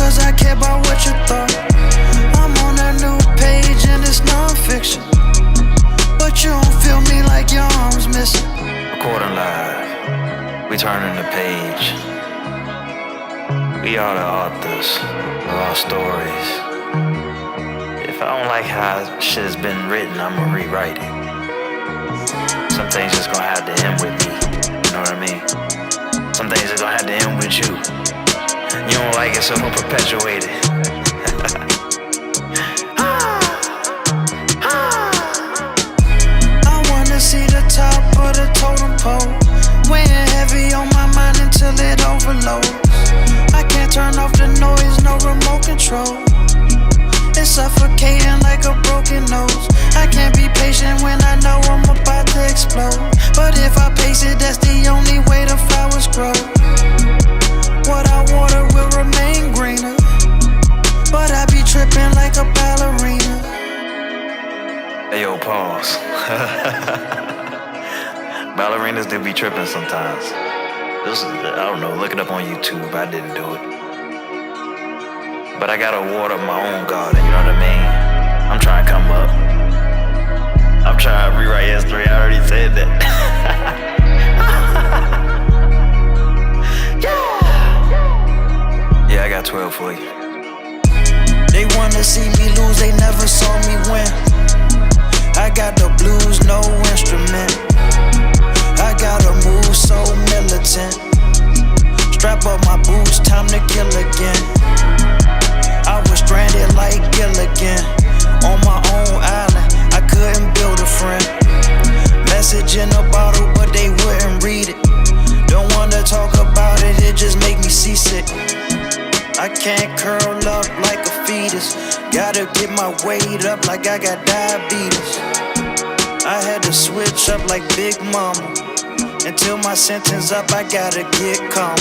cause I care about what you thought. I'm on a new page and it's non-fiction, but you don't feel me like your arm's missing. Recording live, we turning the page. We are the authors of our stories. If I don't like how shit has been written, I'ma rewrite it. Some things just gonna have to end with me, you know what I mean? Some things just gonna have to end with you. You don't like it, so I'm gonna perpetuate it. I wanna see the top of the totem pole, weighing heavy on my mind until it overloads. I can't turn off the noise, no remote control. It's suffocating like a broken nose. I can't be patient when I know I'm about to explode. But if I pace it, that's the only way the flowers grow. What I water will remain greener, but I be tripping like a ballerina. Hey yo, pause. Ballerinas do be tripping sometimes. I don't know, look it up on YouTube. I didn't do it. But I gotta water my own garden, you know what I mean? I'm trying to come up. I'm trying to rewrite history, I already said that. Yeah, I got 12 for you. They wanna see me lose, they never saw me win. I got the blues, no instrument. I gotta move so militant. Strap up my boots, time to kill again. I was stranded like Gilligan, on my own island, I couldn't build a friend. Message in a bottle, but they wouldn't read it. Don't wanna talk about it, it just make me seasick. I can't curl up like a fetus. Gotta get my weight up like I got diabetes. I had to switch up like Big Mama. Until my sentence up, I gotta get calm.